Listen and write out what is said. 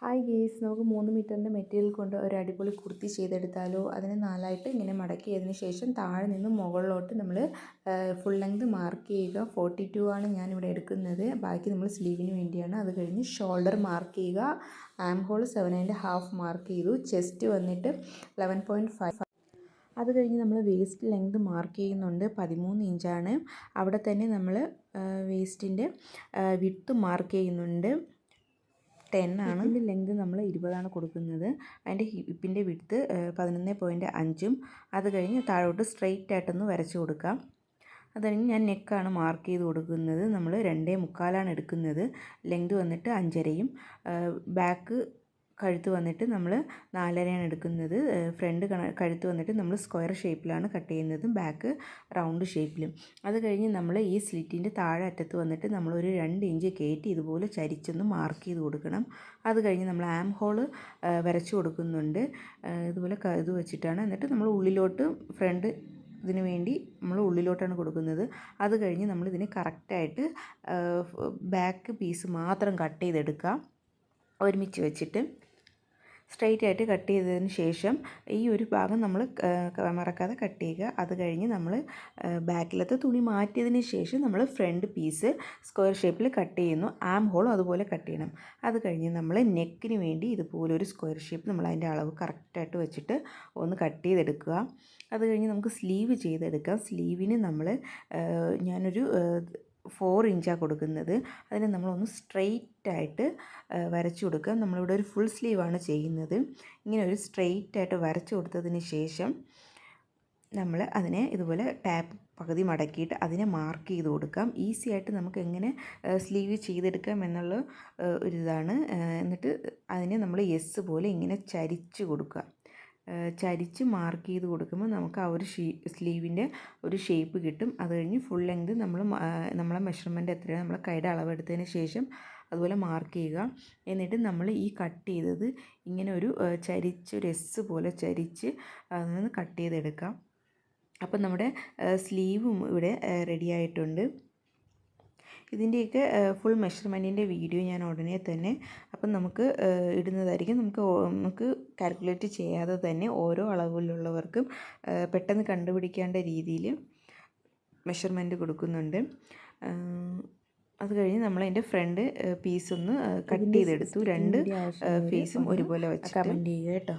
Hi guys, നമുക്ക് 3 മീറ്ററിൻ്റെ material കൊണ്ട് ഒരു അടിപൊളി കുർത്തി ചെയ്തെടുത്താലോ. അതിനെ 4ആയിട്ട് ഇങ്ങനെ മടക്കിയതിന് ശേഷം താഴെ നിന്ന് മുകളിലോട്ട് നമ്മൾ ഫുൾ ലെങ്ത് മാർക്ക് ചെയ്യുക. 42 ആണ് ഞാനിവിടെ എടുക്കുന്നത്. ബാക്കി നമ്മൾ സ്ലീവിന് വേണ്ടിയാണ്. അത് കഴിഞ്ഞ് ഷോൾഡർ മാർക്ക് ചെയ്യുക. ആം ഹോൾ 7.5 മാർക്ക് ചെയ്തു. ചെസ്റ്റ് വന്നിട്ട് 11.5. അത് കഴിഞ്ഞ് നമ്മൾ വേസ്റ്റ് ലെങ്ത് മാർക്ക് ചെയ്യുന്നുണ്ട്. 13 ഇഞ്ചാണ്. അവിടെ തന്നെ നമ്മൾ വേസ്റ്റിൻ്റെ വിഡ്ത്ത് മാർക്ക് ചെയ്യുന്നുണ്ട്. 10 ആണ്. ഹിപ്പിൻ്റെ ലെങ്ത് നമ്മൾ 20 കൊടുക്കുന്നത്. അതിൻ്റെ ഹിപ്പിൻ്റെ വിഡ്ത്ത് 11.5. അത് കഴിഞ്ഞ് താഴോട്ട് സ്ട്രെയിറ്റ് ആയിട്ടൊന്ന് വരച്ച് കൊടുക്കാം. അത് കഴിഞ്ഞ് ഞാൻ നെക്കാണ് മാർക്ക് ചെയ്ത് കൊടുക്കുന്നത്. നമ്മൾ 2.25 എടുക്കുന്നത്. ലെങ്ത് വന്നിട്ട് 5.5. ബാക്ക് കഴുത്ത് വന്നിട്ട് നമ്മൾ 4.5 എടുക്കുന്നത്. ഫ്രണ്ട് കഴുത്ത് വന്നിട്ട് നമ്മൾ സ്ക്വയർ ഷേപ്പിലാണ് കട്ട് ചെയ്യുന്നത്, ബാക്ക് റൗണ്ട് ഷേപ്പിലും. അത് കഴിഞ്ഞ് നമ്മൾ ഈ സ്ലിറ്റിൻ്റെ താഴെ അറ്റത്ത് വന്നിട്ട് നമ്മളൊരു 2 ഇഞ്ച് കയറ്റി ഇതുപോലെ ചരിച്ചൊന്ന് മാർക്ക് ചെയ്ത് കൊടുക്കണം. അത് കഴിഞ്ഞ് നമ്മൾ ആം ഹോള് വരച്ച് കൊടുക്കുന്നുണ്ട്. ഇതുപോലെ ഇത് വെച്ചിട്ടാണ്. എന്നിട്ട് നമ്മൾ ഉള്ളിലോട്ട് ഫ്രണ്ട് ഇതിന് വേണ്ടി നമ്മൾ ഉള്ളിലോട്ടാണ് കൊടുക്കുന്നത്. അത് കഴിഞ്ഞ് നമ്മളിതിന് കറക്റ്റായിട്ട് ബാക്ക് പീസ് മാത്രം കട്ട് ചെയ്തെടുക്കാം. ഒരുമിച്ച് വെച്ചിട്ട് സ്ട്രെയിറ്റ് ആയിട്ട് കട്ട് ചെയ്തതിന് ശേഷം ഈ ഒരു ഭാഗം നമ്മൾ മറക്കാതെ കട്ട് ചെയ്യുക. അത് കഴിഞ്ഞ് നമ്മൾ ബാക്കിലത്തെ തുണി മാറ്റിയതിന് ശേഷം നമ്മൾ ഫ്രണ്ട് പീസ് സ്ക്വയർ ഷേപ്പിൽ കട്ട് ചെയ്യുന്നു. ആം ഹോളും അതുപോലെ കട്ട് ചെയ്യണം. അത് കഴിഞ്ഞ് നമ്മൾ നെക്കിന് വേണ്ടി ഇതുപോലൊരു സ്ക്വയർ ഷേപ്പ് നമ്മൾ അതിൻ്റെ അളവ് കറക്റ്റായിട്ട് വെച്ചിട്ട് ഒന്ന് കട്ട് ചെയ്തെടുക്കുക. അത് കഴിഞ്ഞ് നമുക്ക് സ്ലീവ് ചെയ്തെടുക്കാം. സ്ലീവിന് നമ്മൾ ഞാനൊരു 4 ഇഞ്ചാണ് കൊടുക്കുന്നത്. അതിന് നമ്മളൊന്ന് സ്ട്രെയിറ്റ് ആയിട്ട് വരച്ചു കൊടുക്കുക. നമ്മളിവിടെ ഒരു ഫുൾ സ്ലീവാണ് ചെയ്യുന്നത്. ഇങ്ങനെ ഒരു സ്ട്രെയിറ്റ് ആയിട്ട് വരച്ചു കൊടുത്തതിന് ശേഷം നമ്മൾ അതിനെ ഇതുപോലെ ടാപ്പ് പകുതി മടക്കിയിട്ട് അതിനെ മാർക്ക് ചെയ്ത് കൊടുക്കാം. ഈസി ആയിട്ട് നമുക്ക് എങ്ങനെ സ്ലീവ് ചെയ്തെടുക്കാം എന്നുള്ള ഒരിതാണ്. എന്നിട്ട് അതിനെ നമ്മൾ എസ് പോലെ ഇങ്ങനെ ചരിച്ച് കൊടുക്കുക. ചരിച്ച് മാർക്ക് ചെയ്ത് കൊടുക്കുമ്പോൾ നമുക്ക് ആ ഒരു സ്ലീവിൻ്റെ ഒരു ഷേപ്പ് കിട്ടും. അത് കഴിഞ്ഞ് ഫുൾ ലെങ്ത് നമ്മളെ മെഷർമെൻറ്റ് എത്രയാണ് നമ്മളെ കൈയുടെ അളവെടുത്തതിന് ശേഷം അതുപോലെ മാർക്ക് ചെയ്യുക. എന്നിട്ട് നമ്മൾ ഈ കട്ട് ചെയ്തത് ഇങ്ങനെ ഒരു ഒരു എസ് പോലെ ചരിച്ച് അതിൽ കട്ട് ചെയ്തെടുക്കാം. അപ്പം നമ്മുടെ സ്ലീവും ഇവിടെ റെഡി ആയിട്ടുണ്ട്. ഇതിൻ്റെയൊക്കെ ഫുൾ മെഷർമെൻറ്റിൻ്റെ വീഡിയോ ഞാൻ ഉടനെ തന്നെ നമുക്ക് ഇടുന്നതായിരിക്കും. നമുക്ക് കാൽക്കുലേറ്റ് ചെയ്യാതെ തന്നെ ഓരോ അളവിലുള്ളവർക്കും പെട്ടെന്ന് കണ്ടുപിടിക്കേണ്ട രീതിയിൽ മെഷർമെൻറ്റ് കൊടുക്കുന്നുണ്ട്. അത് കഴിഞ്ഞ് നമ്മളതിൻ്റെ ഫ്രണ്ട് പീസൊന്ന് കട്ട് ചെയ്തെടുത്തു. 2 ഫേസും ഒരുപോലെ വെച്ച് കമൻറ്റ് ചെയ്യുക കേട്ടോ.